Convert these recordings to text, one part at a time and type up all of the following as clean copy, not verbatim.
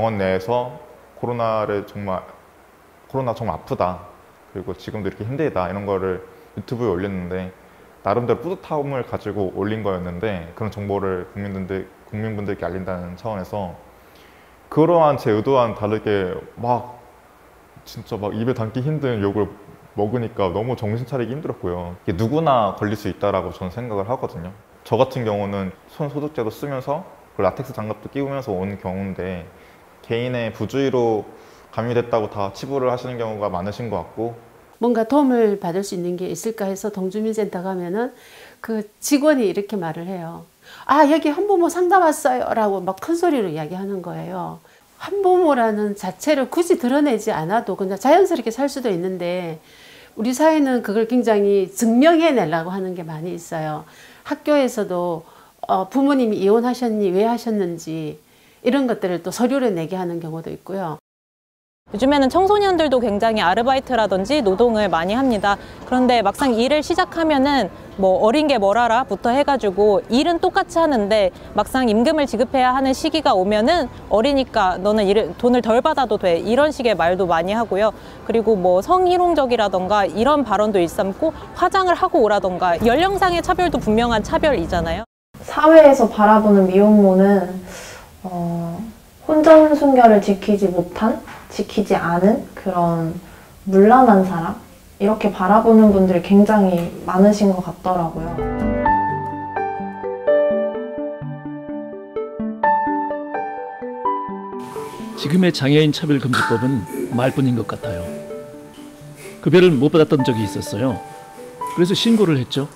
병원 내에서 코로나 정말 아프다, 그리고 지금도 이렇게 힘들다, 이런 거를 유튜브에 올렸는데 나름대로 뿌듯함을 가지고 올린 거였는데, 그런 정보를 국민분들께 알린다는 차원에서 그러한 제 의도와는 다르게 진짜 입에 담기 힘든 욕을 먹으니까 너무 정신 차리기 힘들었고요. 이게 누구나 걸릴 수 있다라고 저는 생각을 하거든요. 저 같은 경우는 손 소독제도 쓰면서 라텍스 장갑도 끼우면서 온 경우인데, 개인의 부주의로 감염됐다고 다 치부를 하시는 경우가 많으신 것 같고, 뭔가 도움을 받을 수 있는 게 있을까 해서 동주민센터 가면은 그 직원이 이렇게 말을 해요. 아, 여기 한부모 상담 왔어요 라고 막 큰 소리로 이야기하는 거예요. 한부모라는 자체를 굳이 드러내지 않아도 그냥 자연스럽게 살 수도 있는데, 우리 사회는 그걸 굉장히 증명해내려고 하는 게 많이 있어요. 학교에서도 부모님이 이혼하셨니, 왜 하셨는지 이런 것들을 또 서류를 내게 하는 경우도 있고요. 요즘에는 청소년들도 굉장히 아르바이트라든지 노동을 많이 합니다. 그런데 막상 일을 시작하면은 어린 게 뭘 알아부터 해가지고 일은 똑같이 하는데 막상 임금을 지급해야 하는 시기가 오면은 어리니까 너는 돈을 덜 받아도 돼, 이런 식의 말도 많이 하고요. 그리고 성희롱적이라던가 이런 발언도 일삼고 화장을 하고 오라던가, 연령상의 차별도 분명한 차별이잖아요. 사회에서 바라보는 미혼모는 혼전순결을 지키지 않은 그런 문란한 사람, 이렇게 바라보는 분들이 굉장히 많으신 것 같더라고요. 지금의 장애인 차별금지법은 말뿐인 것 같아요. 급여를 못 받았던 적이 있었어요. 그래서 신고를 했죠.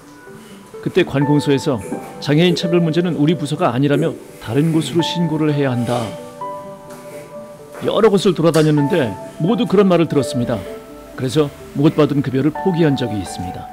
그때 관공서에서 장애인 차별 문제는 우리 부서가 아니라며 다른 곳으로 신고를 해야 한다. 여러 곳을 돌아다녔는데 모두 그런 말을 들었습니다. 그래서 못 받은 급여를 포기한 적이 있습니다.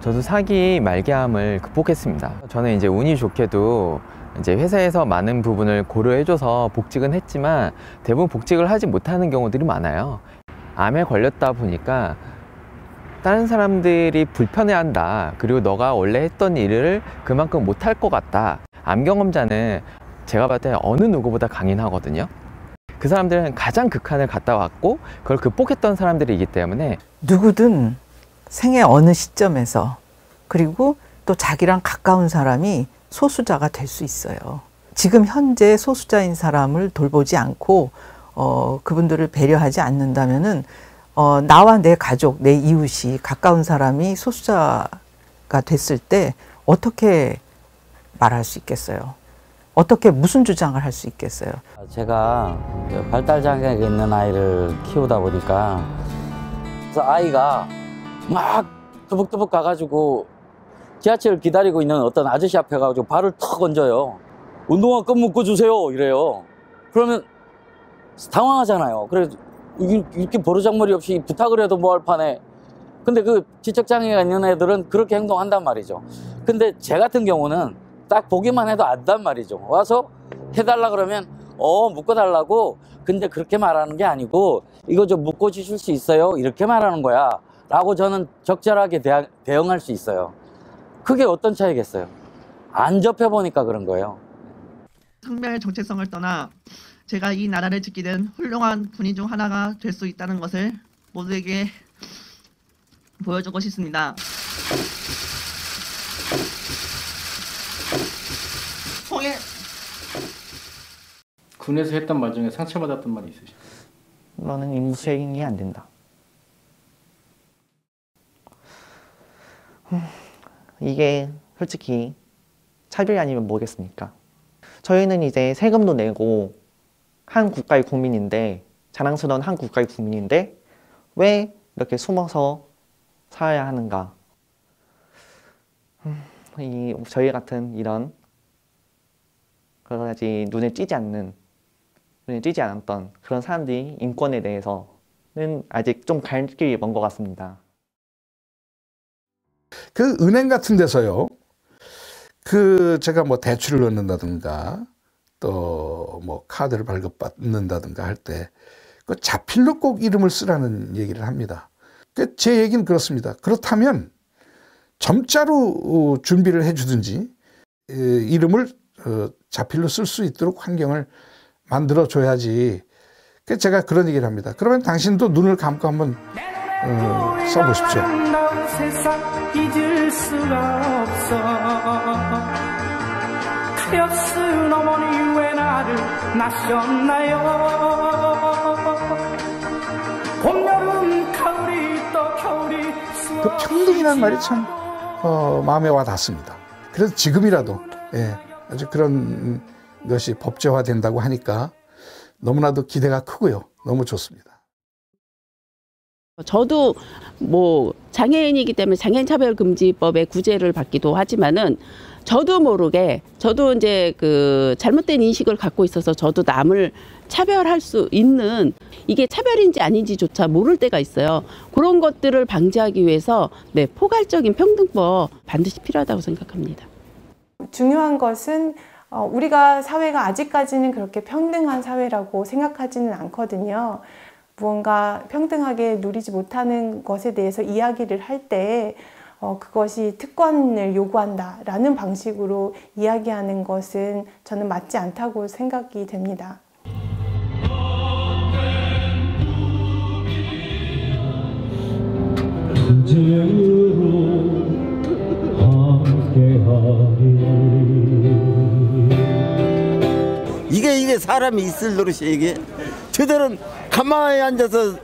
저도 사기 말기암을 극복했습니다. 저는 이제 운이 좋게도 이제 회사에서 많은 부분을 고려해줘서 복직은 했지만 대부분 복직을 하지 못하는 경우들이 많아요. 암에 걸렸다 보니까 다른 사람들이 불편해한다, 그리고 너가 원래 했던 일을 그만큼 못할 것 같다. 암 경험자는 제가 봤을 때 어느 누구보다 강인하거든요. 그 사람들은 가장 극한을 갔다 왔고 그걸 극복했던 사람들이기 때문에 누구든 생애 어느 시점에서, 그리고 또 자기랑 가까운 사람이 소수자가 될 수 있어요. 지금 현재 소수자인 사람을 돌보지 않고 그분들을 배려하지 않는다면은 나와 내 가족, 내 이웃이, 가까운 사람이 소수자가 됐을 때 어떻게 말할 수 있겠어요? 어떻게 무슨 주장을 할 수 있겠어요? 제가 발달 장애가 있는 아이를 키우다 보니까 그래서 아이가 막 뜨벅뜨벅 가가지고 지하철을 기다리고 있는 어떤 아저씨 앞에 가가지고 발을 턱 얹어요. 운동화 끈 묶어주세요 이래요. 그러면 당황하잖아요. 그래서 이렇게 버르장머리 없이 부탁을 해도 뭐 할 판에. 근데 그 지적장애가 있는 애들은 그렇게 행동한단 말이죠. 근데 제 같은 경우는 딱 보기만 해도 안단 말이죠. 와서 해달라 그러면 묶어달라고. 근데 그렇게 말하는 게 아니고 이거 좀 묶어주실 수 있어요? 이렇게 말하는 거야 라고 저는 적절하게 대응할 수 있어요. 그게 어떤 차이겠어요? 안 접해보니까 그런 거예요. 성별 정체성을 떠나 제가 이 나라를 지키는 훌륭한 군인 중 하나가 될 수 있다는 것을 모두에게 보여주고 싶습니다. 군에서 했던 말 중에 상처받았던 말이 있으시죠? 너는 임무 수행이 안 된다. 이게 솔직히 차별이 아니면 뭐겠습니까? 저희는 이제 세금도 내고 한 국가의 국민인데, 자랑스러운 한 국가의 국민인데 왜 이렇게 숨어서 살아야 하는가? 저희 같은 이런 그러지 눈에 띄지 않았던 그런 사람들이 인권에 대해서는 아직 좀 갈 길이 먼 것 같습니다. 그 은행 같은 데서요, 제가 뭐 대출을 넣는다든가 또 뭐 카드를 발급받는다든가 할 때 그 자필로 꼭 이름을 쓰라는 얘기를 합니다. 제 얘기는 그렇습니다. 그렇다면 점자로 준비를 해주든지 이름을 자필로 쓸 수 있도록 환경을 만들어줘야지. 제가 그런 얘기를 합니다. 그러면 당신도 눈을 감고 한번 써보십시오. 잊을 수가 없어. 하였은 어머니 왜 나를 낳으셨나요? 봄, 여름, 가을이 또 겨울이 그 평등이라는 말이 참 마음에 와 닿습니다. 그래서 지금이라도 아주 그런 것이 법제화된다고 하니까 너무나도 기대가 크고요. 너무 좋습니다. 저도 뭐 장애인이기 때문에 장애인차별금지법의 구제를 받기도 하지만은 저도 모르게 저도 이제 그 잘못된 인식을 갖고 있어서 저도 남을 차별할 수 있는 이게 차별인지 아닌지조차 모를 때가 있어요. 그런 것들을 방지하기 위해서 포괄적인 평등법 반드시 필요하다고 생각합니다. 중요한 것은 우리가 사회가 아직까지는 그렇게 평등한 사회라고 생각하지는 않거든요. 무언가 평등하게 누리지 못하는 것에 대해서 이야기를 할 때 그것이 특권을 요구한다라는 방식으로 이야기하는 것은 저는 맞지 않다고 생각이 됩니다. 이게 사람이 있을 노릇이야. 이게 저들은 가만히 앉아서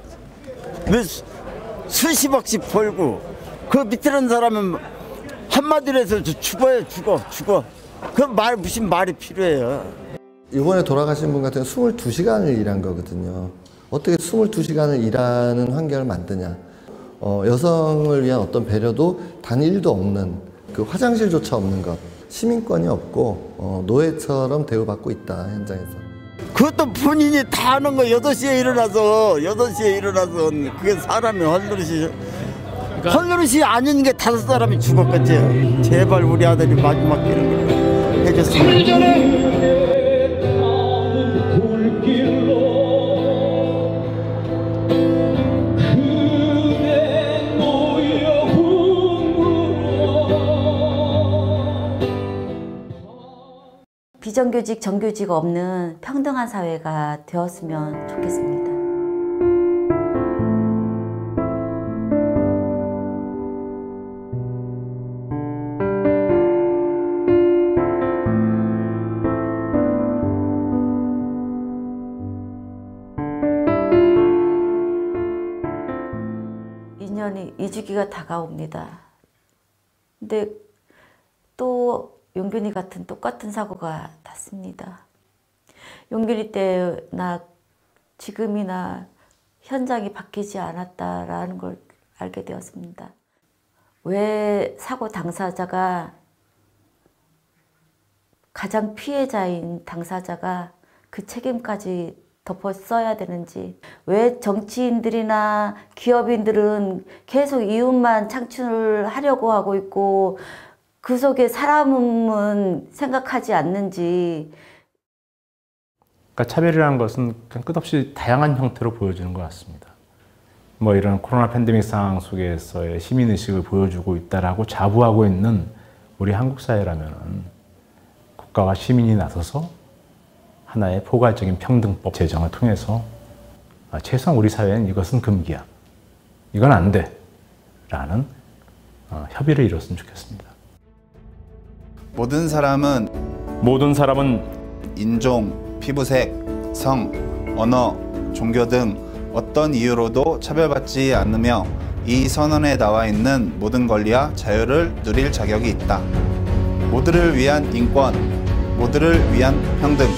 수십억씩 벌고 그 밑에 있는 사람은 한마디로 해서 죽어요. 죽어. 그 무슨 말이 필요해요. 이번에 돌아가신 분 같은 경우는 22시간을 일한 거거든요. 어떻게 22시간을 일하는 환경을 만드냐. 여성을 위한 어떤 배려도 단 1도 없는, 그 화장실조차 없는 것, 시민권이 없고 노예처럼 대우받고 있다, 현장에서. 그것도 본인이 다 하는 거. 8시에 일어나서 그게 사람이 헐노릇이 헐노릇이 아닌 게 5사람이 죽었겠지. 제발 우리 아들이 마지막 길을 해줬으면. 비정규직, 정규직 없는 평등한 사회가 되었으면 좋겠습니다. 2년이 2주기가 다가옵니다. 근데 또 용균이 같은 똑같은 사고가 났습니다. 용균이 때나 지금이나 현장이 바뀌지 않았다라는 걸 알게 되었습니다. 왜 사고 당사자가, 가장 피해자인 당사자가 그 책임까지 덮어 써야 되는지, 왜 정치인들이나 기업인들은 계속 이윤만 창출하려고 하고 있고 그 속에 사람은 생각하지 않는지. 그러니까 차별이라는 것은 그냥 끝없이 다양한 형태로 보여지는 것 같습니다. 뭐 이런 코로나 팬데믹 상황 속에서의 시민의식을 보여주고 있다라고 자부하고 있는 우리 한국 사회라면 국가와 시민이 나서서 하나의 포괄적인 평등법 제정을 통해서 최소한 우리 사회는 이것은 금기야, 이건 안 돼 라는 협의를 이뤘으면 좋겠습니다. 모든 사람은 인종, 피부색, 성, 언어, 종교 등 어떤 이유로도 차별받지 않으며 이 선언에 나와 있는 모든 권리와 자유를 누릴 자격이 있다. 모두를 위한 인권, 모두를 위한 평등.